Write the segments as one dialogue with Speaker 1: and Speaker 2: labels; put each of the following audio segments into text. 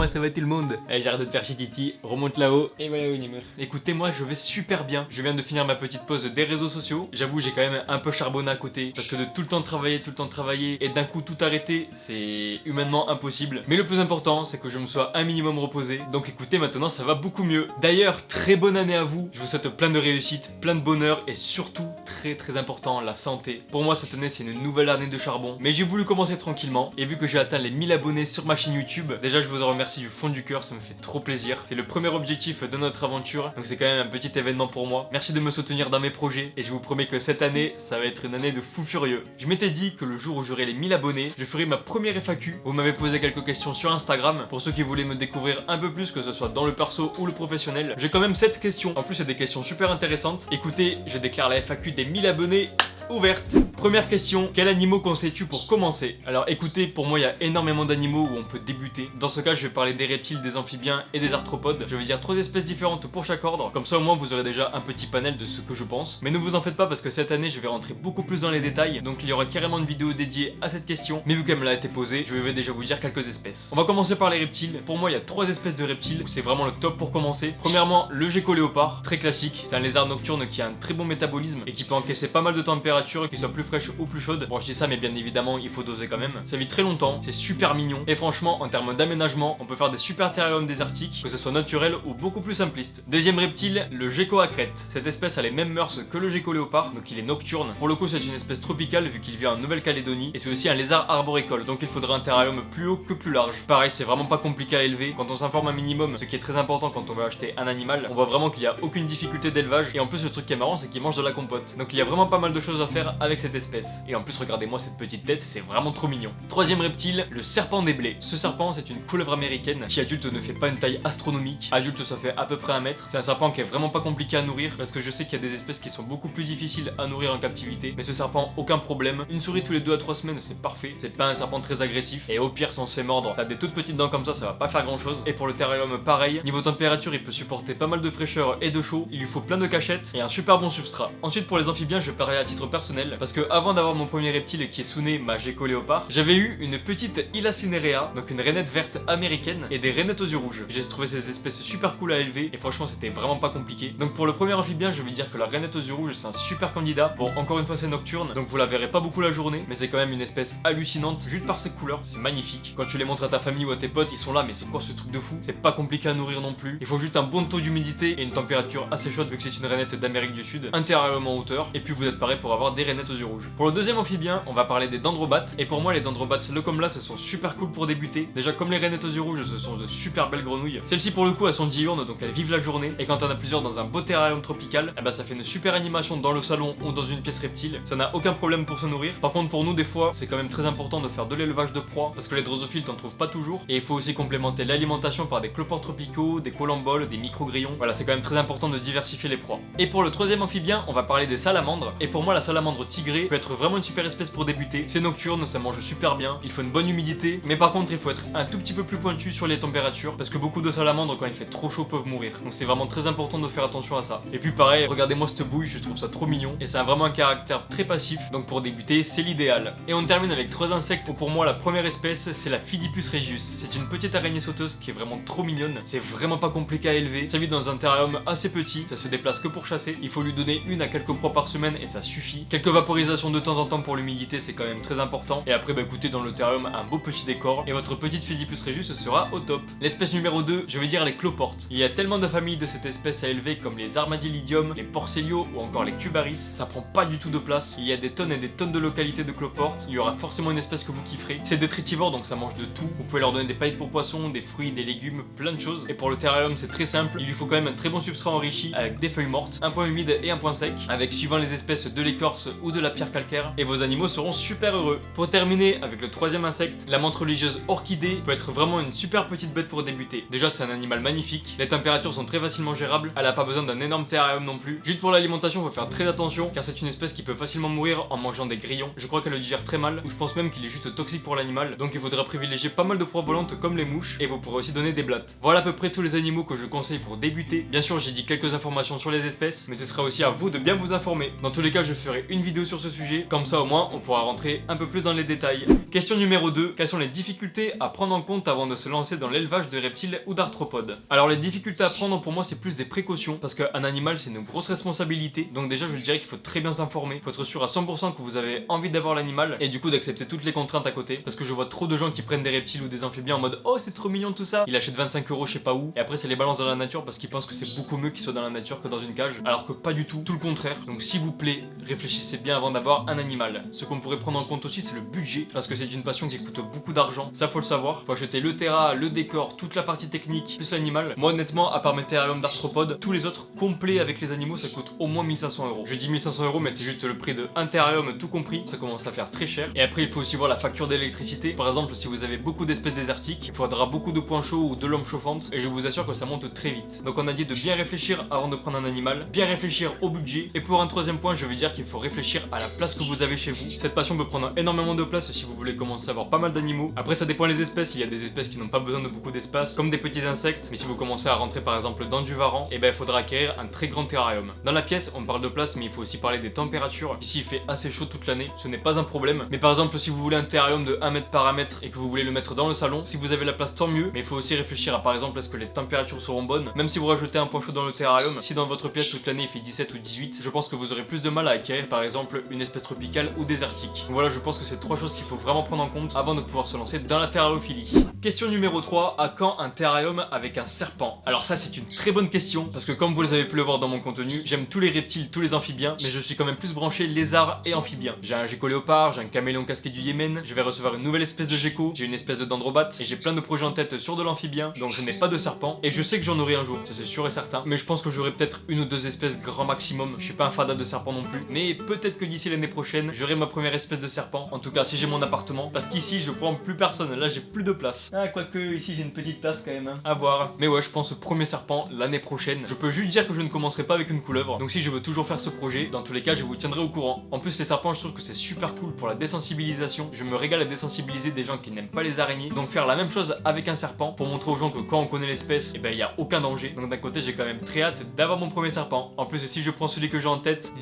Speaker 1: comment ça va tout le monde? Allez, j'arrête de te faire chier Titi, remonte là-haut, et voilà Winnemer. Écoutez, moi je vais super bien, je viens de finir ma petite pause des réseaux sociaux. J'avoue, j'ai quand même un peu charbonné à côté, parce que de tout le temps travailler, et d'un coup tout arrêter, c'est humainement impossible. Mais le plus important, c'est que je me sois un minimum reposé, donc écoutez, maintenant ça va beaucoup mieux. D'ailleurs, très bonne année à vous, je vous souhaite plein de réussite, plein de bonheur, et surtout, très important, la santé. Pour moi, cette année c'est une nouvelle année de charbon, mais j'ai voulu commencer tranquillement, et vu que j'ai atteint les 1000 abonnés sur ma chaîne YouTube, déjà je vous en remercie du fond du cœur, ça me fait trop plaisir. C'est le premier objectif de notre aventure, donc c'est quand même un petit événement pour moi. Merci de me soutenir dans mes projets, et je vous promets que cette année, ça va être une année de fou furieux. Je m'étais dit que le jour où j'aurai les 1000 abonnés, je ferai ma première FAQ. Vous m'avez posé quelques questions sur Instagram, pour ceux qui voulaient me découvrir un peu plus, que ce soit dans le perso ou le professionnel. J'ai quand même 7 questions, en plus c'est des questions super intéressantes. Écoutez, je déclare la FAQ des 1000 abonnés ouverte. Première question, quels animaux conseilles-tu pour commencer? Alors écoutez, pour moi il y a énormément d'animaux où on peut débuter. Dans ce cas, je vais parler des reptiles, des amphibiens et des arthropodes. Je vais dire 3 espèces différentes pour chaque ordre, comme ça au moins vous aurez déjà un petit panel de ce que je pense. Mais ne vous en faites pas parce que cette année je vais rentrer beaucoup plus dans les détails, donc il y aura carrément une vidéo dédiée à cette question. Mais vu qu'elle me l'a été posée, je vais déjà vous dire quelques espèces. On va commencer par les reptiles. Pour moi il y a 3 espèces de reptiles où c'est vraiment le top pour commencer. Premièrement, le gecko léopard, très classique. C'est un lézard nocturne qui a un très bon métabolisme et qui peut encaisser pas mal de température, qu'il soit plus fraîche ou plus chaude. Bon, je dis ça, mais bien évidemment, il faut doser quand même. Ça vit très longtemps, c'est super mignon. Et franchement, en termes d'aménagement, on peut faire des super terrariums désertiques, que ce soit naturel ou beaucoup plus simpliste. Deuxième reptile, le gecko à crête. Cette espèce a les mêmes mœurs que le gecko léopard, donc il est nocturne. Pour le coup, c'est une espèce tropicale vu qu'il vit en Nouvelle-Calédonie. Et c'est aussi un lézard arboricole, donc il faudra un terrarium plus haut que plus large. Pareil, c'est vraiment pas compliqué à élever. Quand on s'informe un minimum, ce qui est très important quand on va acheter un animal, on voit vraiment qu'il n'y a aucune difficulté d'élevage. Et en plus, le truc qui est marrant, c'est qu'il mange de la compote. Donc il y a vraiment pas mal de choses à faire avec cette espèce. Et en plus, regardez-moi cette petite tête, c'est vraiment trop mignon. Troisième reptile, le serpent des blés. Ce serpent, c'est une couleuvre américaine qui adulte ne fait pas une taille astronomique. Adulte, ça fait à peu près 1 mètre. C'est un serpent qui est vraiment pas compliqué à nourrir, parce que je sais qu'il y a des espèces qui sont beaucoup plus difficiles à nourrir en captivité. Mais ce serpent, aucun problème. Une souris tous les 2 à 3 semaines, c'est parfait. C'est pas un serpent très agressif. Et au pire, si on se fait mordre, ça a des toutes petites dents comme ça va pas faire grand chose. Et pour le terrarium, pareil. Niveau température, il peut supporter pas mal de fraîcheur et de chaud. Il lui faut plein de cachettes et un super bon substrat. Ensuite, pour les amphibiens, je vais parler à titre personnel, parce que avant d'avoir mon premier reptile qui est Sune, ma gecko léopard, j'avais eu une petite Elacinerea, donc une rainette verte américaine, et des rainettes aux yeux rouges. J'ai trouvé ces espèces super cool à élever, et franchement c'était vraiment pas compliqué. Donc pour le premier amphibien, je vais dire que la rainette aux yeux rouges c'est un super candidat. Bon, encore une fois c'est nocturne, donc vous la verrez pas beaucoup la journée, mais c'est quand même une espèce hallucinante, juste par ses couleurs, c'est magnifique. Quand tu les montres à ta famille ou à tes potes, ils sont là, mais c'est quoi ce truc de fou? C'est pas compliqué à nourrir non plus. Il faut juste un bon taux d'humidité et une température assez chaude vu que c'est une rainette d'Amérique du Sud, un terrarium en hauteur, et puis vous êtes paré pour avoir des rainettes aux yeux rouges. Pour le deuxième amphibien, on va parler des dendrobates, et pour moi les dendrobates Leucomla ce sont super cool pour débuter. Déjà comme les rainettes aux yeux rouges, ce sont de super belles grenouilles. Celles-ci pour le coup elles sont diurnes, donc elles vivent la journée, et quand on a plusieurs dans un beau terrarium tropical, eh ben ça fait une super animation dans le salon ou dans une pièce reptile. Ça n'a aucun problème pour se nourrir. Par contre pour nous des fois c'est quand même très important de faire de l'élevage de proies, parce que les drosophiles t'en trouvent pas toujours, et il faut aussi complémenter l'alimentation par des cloportes tropicaux, des colamboles, des micro-grillons. Voilà, c'est quand même très important de diversifier les proies. Et pour le troisième amphibien, on va parler des salamandres, et pour moi la salamandre tigrée peut être vraiment une super espèce pour débuter. C'est nocturne, ça mange super bien, il faut une bonne humidité, mais par contre il faut être un tout petit peu plus pointu sur les températures, parce que beaucoup de salamandres quand il fait trop chaud peuvent mourir. Donc c'est vraiment très important de faire attention à ça. Et puis pareil, regardez-moi cette bouille, je trouve ça trop mignon, et ça a vraiment un caractère très passif, donc pour débuter c'est l'idéal. Et on termine avec 3 insectes où pour moi la première espèce c'est la Philippus regius. C'est une petite araignée sauteuse qui est vraiment trop mignonne, c'est vraiment pas compliqué à élever, ça vit dans un terrarium assez petit, ça se déplace que pour chasser, il faut lui donner 1 à quelques proies par semaine et ça suffit. Quelques vaporisations de temps en temps pour l'humidité c'est quand même très important, et après bah écoutez, dans le terrarium un beau petit décor, et votre petite Philippus regius sera au top. L'espèce numéro 2, je vais dire les cloportes. Il y a tellement de familles de cette espèce à élever comme les armadillidium, les porcellio ou encore les cubaris, ça prend pas du tout de place. Il y a des tonnes et des tonnes de localités de cloportes, il y aura forcément une espèce que vous kifferez. C'est détritivore donc ça mange de tout, vous pouvez leur donner des paillettes pour poissons, des fruits, des légumes, plein de choses. Et pour le terrarium c'est très simple, il lui faut quand même un très bon substrat enrichi avec des feuilles mortes, un point humide et un point sec, avec suivant les espèces de l'écorce ou de la pierre calcaire, et vos animaux seront super heureux. Pour terminer avec le troisième insecte, la menthe religieuse orchidée peut être vraiment une super petite bête pour débuter. Déjà c'est un animal magnifique, les températures sont très facilement gérables, elle a pas besoin d'un énorme terrarium non plus. Juste pour l'alimentation, faut faire très attention car c'est une espèce qui peut facilement mourir en mangeant des grillons. Je crois qu'elle le digère très mal, ou je pense même qu'il est juste toxique pour l'animal, donc il faudra privilégier pas mal de proies volantes comme les mouches, et vous pourrez aussi donner des blattes. Voilà à peu près tous les animaux que je conseille pour débuter. Bien sûr j'ai dit quelques informations sur les espèces, mais ce sera aussi à vous de bien vous informer. Dans tous les cas je ferai une vidéo sur ce sujet, comme ça au moins on pourra rentrer un peu plus dans les détails. Question numéro 2, quelles sont les difficultés à prendre en compte avant de se lancer dans l'élevage de reptiles ou d'arthropodes. Alors les difficultés à prendre pour moi c'est plus des précautions parce qu'un animal c'est une grosse responsabilité, donc déjà je dirais qu'il faut très bien s'informer, il faut être sûr à 100% que vous avez envie d'avoir l'animal et du coup d'accepter toutes les contraintes à côté, parce que je vois trop de gens qui prennent des reptiles ou des amphibiens en mode oh c'est trop mignon tout ça, il achète 25 € je sais pas où et après c'est les balances dans la nature parce qu'ils pensent que c'est beaucoup mieux qu'ils soient dans la nature que dans une cage, alors que pas du tout, tout le contraire. Donc s'il vous plaît réfléchissez bien avant d'avoir un animal. Ce qu'on pourrait prendre en compte aussi c'est le budget, parce que c'est une passion qui coûte beaucoup d'argent, ça faut le savoir, faut acheter le terra, le décor, toute la partie technique, plus l'animal. Moi honnêtement à part mes terrariums d'arthropodes, tous les autres complets avec les animaux ça coûte au moins 1500 €. Je dis 1500 € mais c'est juste le prix de un terrarium tout compris, ça commence à faire très cher. Et après il faut aussi voir la facture d'électricité, par exemple si vous avez beaucoup d'espèces désertiques, il faudra beaucoup de points chauds ou de lampes chauffantes et je vous assure que ça monte très vite. Donc on a dit de bien réfléchir avant de prendre un animal, bien réfléchir au budget, et pour un troisième point je vais dire qu'il faut réfléchir à la place que vous avez chez vous. Cette passion peut prendre énormément de place si vous voulez commencer à avoir pas mal d'animaux. Après ça dépend les espèces, il y a des espèces qui n'ont pas besoin de beaucoup d'espace, comme des petits insectes, mais si vous commencez à rentrer par exemple dans du varan, et ben il faudra acquérir un très grand terrarium. Dans la pièce on parle de place mais il faut aussi parler des températures. Ici il fait assez chaud toute l'année, ce n'est pas un problème, mais par exemple si vous voulez un terrarium de 1 mètre par 1 mètre et que vous voulez le mettre dans le salon, si vous avez la place tant mieux, mais il faut aussi réfléchir à par exemple est-ce que les températures seront bonnes. Même si vous rajoutez un point chaud dans le terrarium, si dans votre pièce toute l'année il fait 17 ou 18, je pense que vous aurez plus de mal à acquérir par exemple une espèce tropicale ou désertique. Voilà, je pense que c'est trois choses qu'il faut vraiment prendre en compte avant de pouvoir se lancer dans la terrariophilie. Question numéro 3, à quand un terrarium avec un serpent? Alors ça c'est une très bonne question, parce que comme vous les avez pu le voir dans mon contenu, j'aime tous les reptiles, tous les amphibiens, mais je suis quand même plus branché lézard et amphibien. J'ai un gecko léopard, j'ai un caméléon casqué du Yémen, je vais recevoir une nouvelle espèce de gecko, j'ai une espèce de dendrobate, et j'ai plein de projets en tête sur de l'amphibien, donc je n'ai pas de serpent, et je sais que j'en aurai un jour, ça c'est sûr et certain, mais je pense que j'aurai peut-être une ou deux espèces grand maximum, je suis pas un fada de serpent non plus, mais peut-être que d'ici l'année prochaine, j'aurai ma première espèce de serpent, en tout cas si j'ai mon appartement, parce qu'ici je prends plus personne, là j'ai plus de place. Ah quoique ici j'ai une petite place quand même, hein. À voir. Mais ouais je pense au premier serpent l'année prochaine. Je peux juste dire que je ne commencerai pas avec une couleuvre, donc si je veux toujours faire ce projet, dans tous les cas je vous tiendrai au courant. En plus les serpents je trouve que c'est super cool pour la désensibilisation, je me régale à désensibiliser des gens qui n'aiment pas les araignées, donc faire la même chose avec un serpent pour montrer aux gens que quand on connaît l'espèce, et ben il y a aucun danger. Donc d'un côté j'ai quand même très hâte d'avoir mon premier serpent. En plus si je prends celui que j'ai en tête,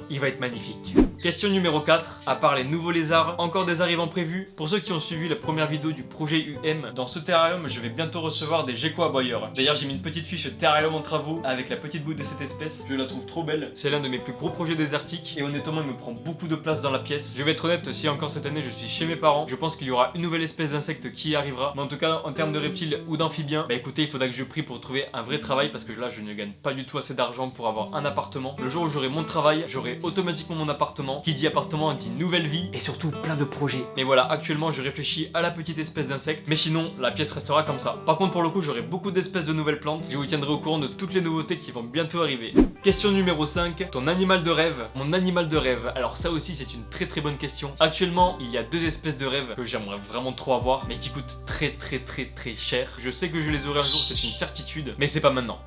Speaker 1: il va être magnifique. Question numéro 4, à part les nouveaux lézards, encore des arrivants prévus. Pour ceux qui ont suivi la première vidéo du projet UM, dans ce terrarium je vais bientôt recevoir des geckos aboyeurs. D'ailleurs j'ai mis une petite fiche terrarium en travaux avec la petite bout de cette espèce, je la trouve trop belle. C'est l'un de mes plus gros projets désertiques et honnêtement il me prend beaucoup de place dans la pièce. Je vais être honnête, si encore cette année je suis chez mes parents, je pense qu'il y aura une nouvelle espèce d'insecte qui arrivera. Mais en tout cas en termes de reptiles ou d'amphibiens, bah écoutez il faudra que je prie pour trouver un vrai travail parce que là je ne gagne pas du tout assez d'argent pour avoir un appartement. Le jour où j'aurai mon travail, j'aurai automatiquement mon appartement. Qui dit appartement dit nouvelle vie et surtout plein de projets. Mais voilà, actuellement je réfléchis à la petite espèce d'insecte, mais sinon la pièce restera comme ça. Par contre pour le coup j'aurai beaucoup d'espèces de nouvelles plantes, je vous tiendrai au courant de toutes les nouveautés qui vont bientôt arriver. Question numéro 5, ton animal de rêve. Mon animal de rêve, alors ça aussi c'est une très bonne question. Actuellement il y a deux espèces de rêve que j'aimerais vraiment trop avoir, mais qui coûtent très cher. Je sais que je les aurai un jour, c'est une certitude, mais c'est pas maintenant.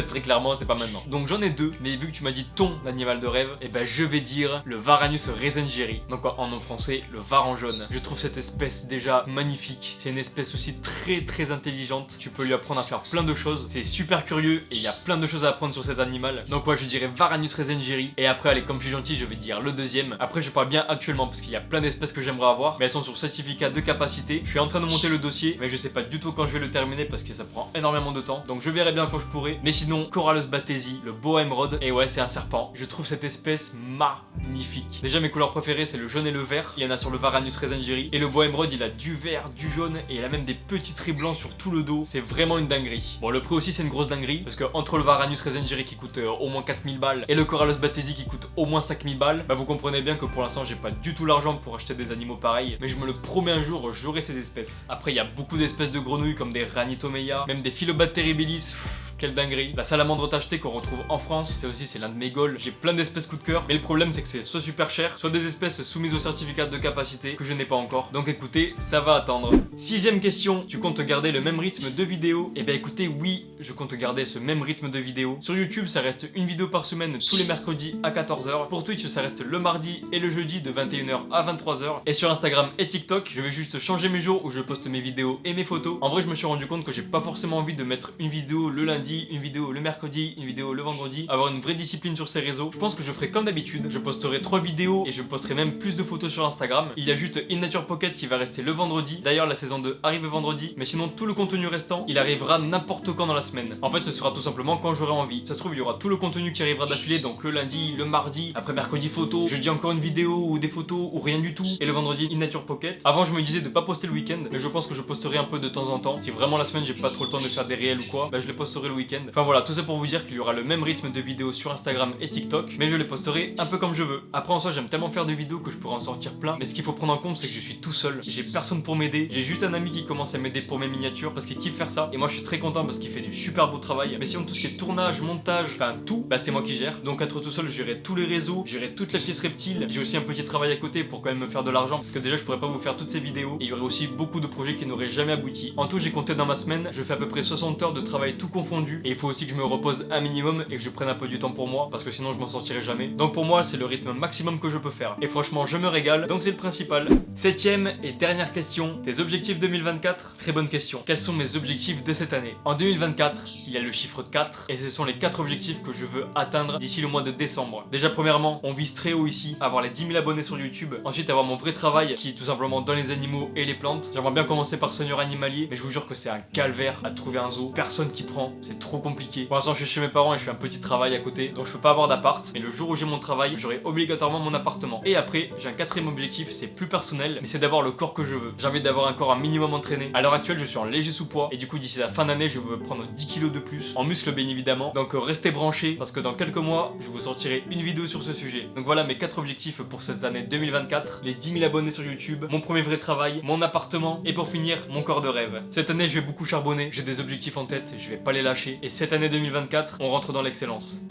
Speaker 1: Très clairement c'est pas maintenant. Donc j'en ai deux, mais vu que tu m'as dit ton animal de rêve, et ben je vais dire le Varanus rezengeri, donc en nom français le varan jaune. Je trouve cette espèce déjà magnifique, c'est une espèce aussi très intelligente, tu peux lui apprendre à faire plein de choses, c'est super curieux et il y a plein de choses à apprendre sur cet animal. Donc ouais je dirais Varanus rezengeri, et après allez comme je suis gentil je vais dire le deuxième. Après je parle bien actuellement parce qu'il y a plein d'espèces que j'aimerais avoir, mais elles sont sur certificat de capacité. Je suis en train de monter le dossier, mais je sais pas du tout quand je vais le terminer parce que ça prend énormément de temps, donc je verrai bien quand je pourrai. Mais sinon Corallus bathesi, le boa émeraude, et ouais c'est un serpent, je trouve cette espèce magnifique. Déjà mes couleurs préférées c'est le jaune et le vert, il y en a sur le Varanus rezengeri, et le boa émeraude il a du vert, du jaune, et il a même des petits traits blancs sur tout le dos, c'est vraiment une dinguerie. Bon le prix aussi c'est une grosse dinguerie, parce que entre le Varanus rezengeri qui coûte au moins 4000 balles, et le Corallus bathesi qui coûte au moins 5000 balles, bah vous comprenez bien que pour l'instant j'ai pas du tout l'argent pour acheter des animaux pareils, mais je me le promets un jour j'aurai ces espèces. Après il y a beaucoup d'espèces de grenouilles comme des Ranitomeia, même des Philobate terribilis. Quelle dinguerie. La salamandre tachetée qu'on retrouve en France, c'est l'un de mes goals. J'ai plein d'espèces coup de cœur, mais le problème c'est que c'est soit super cher, soit des espèces soumises au certificat de capacité que je n'ai pas encore. Donc écoutez, ça va attendre. Sixième question, tu comptes garder le même rythme de vidéo? Eh bien écoutez, oui, je compte garder ce même rythme de vidéo. Sur YouTube, ça reste une vidéo par semaine tous les mercredis à 14 h. Pour Twitch, ça reste le mardi et le jeudi de 21 h à 23 h. Et sur Instagram et TikTok, je vais juste changer mes jours où je poste mes vidéos et mes photos. En vrai, je me suis rendu compte que j'ai pas forcément envie de mettre une vidéo le lundi lundi, une vidéo le mercredi, une vidéo le vendredi, avoir une vraie discipline sur ces réseaux. Je pense que je ferai comme d'habitude, je posterai 3 vidéos et je posterai même plus de photos sur Instagram. Il y a juste In Nature Pocket qui va rester le vendredi. D'ailleurs la saison 2 arrive vendredi, mais sinon tout le contenu restant, il arrivera n'importe quand dans la semaine. En fait ce sera tout simplement quand j'aurai envie. Ça se trouve il y aura tout le contenu qui arrivera d'affilée, donc le lundi, le mardi, après mercredi photo, jeudi encore une vidéo ou des photos ou rien du tout, et le vendredi In Nature Pocket. Avant je me disais de pas poster le week-end, mais je pense que je posterai un peu de temps en temps. Si vraiment la semaine j'ai pas trop le temps de faire des réels ou quoi, bah je les posterai le week-end. Enfin voilà, tout ça pour vous dire qu'il y aura le même rythme de vidéos sur Instagram et TikTok, mais je les posterai un peu comme je veux. Après en soi j'aime tellement faire des vidéos que je pourrais en sortir plein, mais ce qu'il faut prendre en compte c'est que je suis tout seul, j'ai personne pour m'aider, j'ai juste un ami qui commence à m'aider pour mes miniatures parce qu'il kiffe faire ça, et moi je suis très content parce qu'il fait du super beau travail. Mais sinon tout ce qui est tournage, montage, enfin tout, bah c'est moi qui gère. Donc être tout seul, je gérerai tous les réseaux, je gérerai toute la pièce reptile. J'ai aussi un petit travail à côté pour quand même me faire de l'argent, parce que déjà je pourrais pas vous faire toutes ces vidéos, et il y aurait aussi beaucoup de projets qui n'auraient jamais abouti. En tout j'ai compté dans ma semaine, je fais à peu près 60 heures de travail tout confondu, et il faut aussi que je me repose un minimum et que je prenne un peu du temps pour moi, parce que sinon je m'en sortirai jamais. Donc pour moi c'est le rythme maximum que je peux faire, et franchement je me régale, donc c'est le principal. 7ème et dernière question, tes objectifs 2024? Très bonne question. Quels sont mes objectifs de cette année? En 2024, il y a le chiffre 4, et ce sont les 4 objectifs que je veux atteindre d'ici le mois de décembre. Déjà premièrement, on vise très haut ici, avoir les 10 000 abonnés sur YouTube, ensuite avoir mon vrai travail qui est tout simplement dans les animaux et les plantes. J'aimerais bien commencer par soigneur animalier, mais je vous jure que c'est un calvaire à trouver un zoo, personne qui prend, c'est trop compliqué. Pour l'instant je suis chez mes parents et je fais un petit travail à côté, donc je peux pas avoir d'appart, mais le jour où j'ai mon travail, j'aurai obligatoirement mon appartement. Et après, j'ai un 4ème objectif, c'est plus personnel, mais c'est d'avoir le corps que je veux. J'ai envie d'avoir un corps un minimum entraîné. À l'heure actuelle, je suis en léger sous-poids, et du coup d'ici la fin d'année, je veux prendre 10 kilos de plus, en muscle bien évidemment. Donc restez branchés, parce que dans quelques mois, je vous sortirai une vidéo sur ce sujet. Donc voilà mes 4 objectifs pour cette année 2024, les 10 000 abonnés sur YouTube, mon premier vrai travail, mon appartement, et pour finir, mon corps de rêve. Cette année, je vais beaucoup charbonner, j'ai des objectifs en tête, je vais pas les lâcher, et cette année 2024, on rentre dans l'excellence.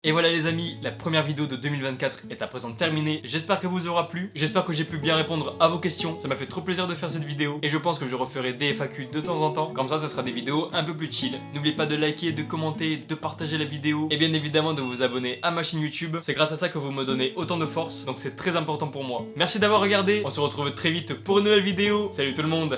Speaker 1: Et voilà les amis, la première vidéo de 2024 est à présent terminée, j'espère que vous aura plu, j'espère que j'ai pu bien répondre à vos questions, ça m'a fait trop plaisir de faire cette vidéo, et je pense que je referai des FAQ de temps en temps, comme ça sera des vidéos un peu plus chill. N'oubliez pas de liker, de commenter, de partager la vidéo, et bien évidemment de vous abonner à ma chaîne YouTube, c'est grâce à ça que vous me donnez autant de force, donc c'est très important pour moi. Merci d'avoir regardé, on se retrouve très vite pour une nouvelle vidéo, salut tout le monde!